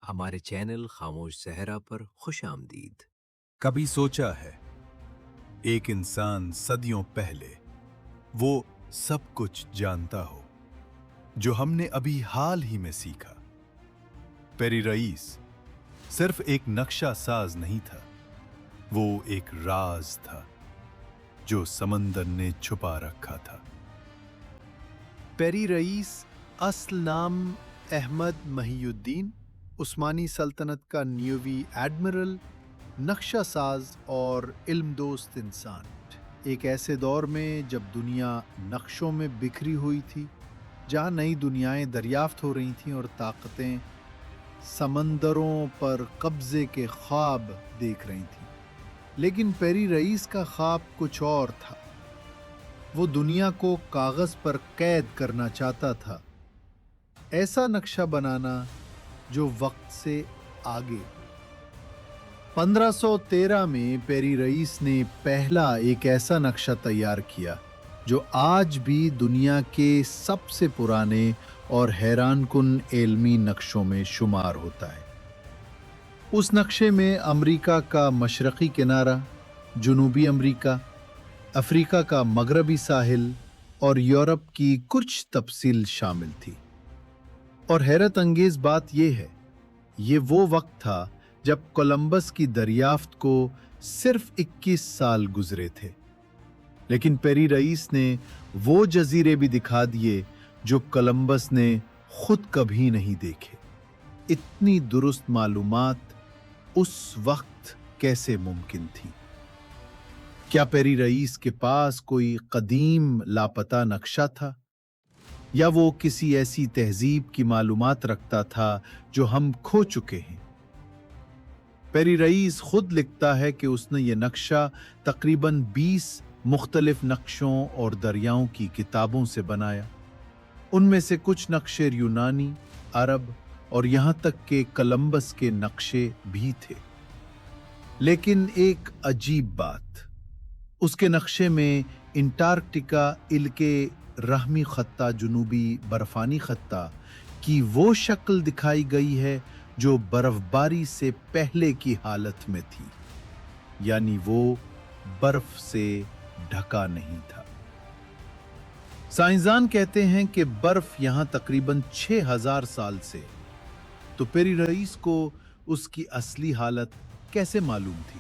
ہمارے چینل خاموش صحرا پر خوش آمدید۔ کبھی سوچا ہے ایک انسان صدیوں پہلے وہ سب کچھ جانتا ہو جو ہم نے ابھی حال ہی میں سیکھا؟ پیری رئیس صرف ایک نقشہ ساز نہیں تھا، وہ ایک راز تھا جو سمندر نے چھپا رکھا تھا۔ پیری رئیس اصل نام احمد محی الدین، عثمانی سلطنت کا نیوی ایڈمرل، نقشہ ساز اور علم دوست انسان۔ ایک ایسے دور میں جب دنیا نقشوں میں بکھری ہوئی تھی، جہاں نئی دنیائیں دریافت ہو رہی تھیں اور طاقتیں سمندروں پر قبضے کے خواب دیکھ رہی تھیں، لیکن پیری رئیس کا خواب کچھ اور تھا۔ وہ دنیا کو کاغذ پر قید کرنا چاہتا تھا، ایسا نقشہ بنانا جو وقت سے آگے۔ 1513 میں پیری رئیس نے پہلا ایک ایسا نقشہ تیار کیا جو آج بھی دنیا کے سب سے پرانے اور حیران کن علمی نقشوں میں شمار ہوتا ہے۔ اس نقشے میں امریکہ کا مشرقی کنارہ، جنوبی امریکہ، افریقہ کا مغربی ساحل اور یورپ کی کچھ تفصیل شامل تھی۔ اور حیرت انگیز بات یہ ہے، یہ وہ وقت تھا جب کولمبس کی دریافت کو صرف 21 سال گزرے تھے، لیکن پیری رئیس نے وہ جزیرے بھی دکھا دیے جو کولمبس نے خود کبھی نہیں دیکھے۔ اتنی درست معلومات اس وقت کیسے ممکن تھی؟ کیا پیری رئیس کے پاس کوئی قدیم لاپتہ نقشہ تھا، یا وہ کسی ایسی تہذیب کی معلومات رکھتا تھا جو ہم کھو چکے ہیں؟ پیری رئیس خود لکھتا ہے کہ اس نے یہ نقشہ تقریباً 20 مختلف نقشوں اور دریاؤں کی کتابوں سے بنایا۔ ان میں سے کچھ نقشے یونانی، عرب اور یہاں تک کہ کولمبس کے نقشے بھی تھے۔ لیکن ایک عجیب بات، اس کے نقشے میں انٹارکٹیکا کے رحمی خطہ، جنوبی برفانی خطہ کی وہ شکل دکھائی گئی ہے جو برف باری سے پہلے کی حالت میں تھی، یعنی وہ برف سے ڈھکا نہیں تھا۔ سائنسدان کہتے ہیں کہ برف یہاں تقریباً 6000 سال سے، تو پیری رئیس کو اس کی اصلی حالت کیسے معلوم تھی؟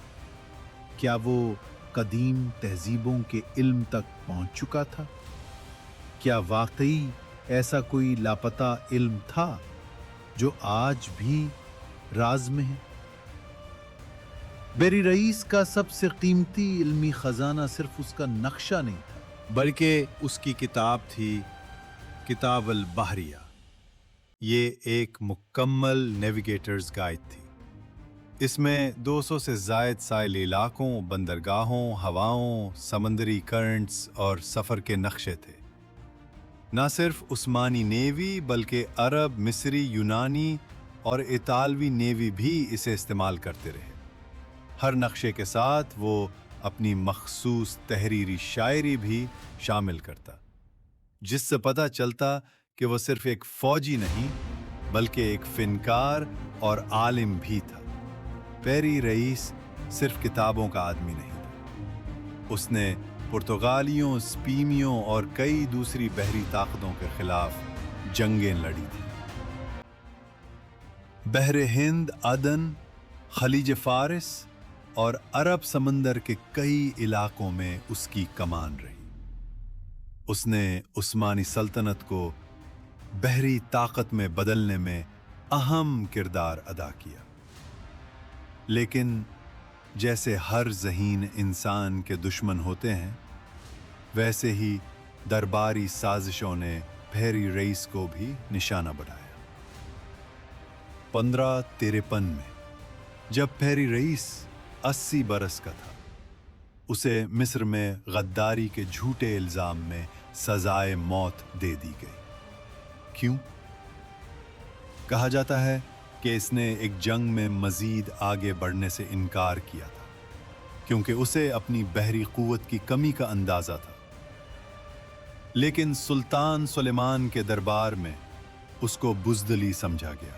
کیا وہ قدیم تہذیبوں کے علم تک پہنچ چکا تھا؟ کیا واقعی ایسا کوئی لاپتہ علم تھا جو آج بھی راز میں ہے؟ پیری رئیس کا سب سے قیمتی علمی خزانہ صرف اس کا نقشہ نہیں تھا، بلکہ اس کی کتاب تھی، کتاب البحریہ۔ یہ ایک مکمل نیویگیٹرز گائیڈ تھی۔ اس میں 200 سے زائد ساحلی علاقوں، بندرگاہوں، ہواؤں، سمندری کرنٹس اور سفر کے نقشے تھے۔ نہ صرف عثمانی نیوی بلکہ عرب، مصری، یونانی اور اطالوی نیوی بھی اسے استعمال کرتے رہے۔ ہر نقشے کے ساتھ وہ اپنی مخصوص تحریری شاعری بھی شامل کرتا، جس سے پتہ چلتا کہ وہ صرف ایک فوجی نہیں بلکہ ایک فنکار اور عالم بھی تھا۔ پیری رئیس صرف کتابوں کا آدمی نہیں تھا، اس نے پرتگالیوں، اسپینیوں اور کئی دوسری بحری طاقتوں کے خلاف جنگیں لڑی تھیں۔ بحر ہند، عدن، خلیج فارس اور عرب سمندر کے کئی علاقوں میں اس کی کمان رہی۔ اس نے عثمانی سلطنت کو بحری طاقت میں بدلنے میں اہم کردار ادا کیا، لیکن جیسے ہر ذہین انسان کے دشمن ہوتے ہیں، ویسے ہی درباری سازشوں نے پیری رئیس کو بھی نشانہ بنایا۔ 1553 میں جب پیری رئیس 80 برس کا تھا، اسے مصر میں غداری کے جھوٹے الزام میں سزائے موت دے دی گئی۔ کیوں؟ کہا جاتا ہے کہ اس نے ایک جنگ میں مزید آگے بڑھنے سے انکار کیا تھا، کیونکہ اسے اپنی بحری قوت کی کمی کا اندازہ تھا۔ لیکن سلطان سلیمان کے دربار میں اس کو بزدلی سمجھا گیا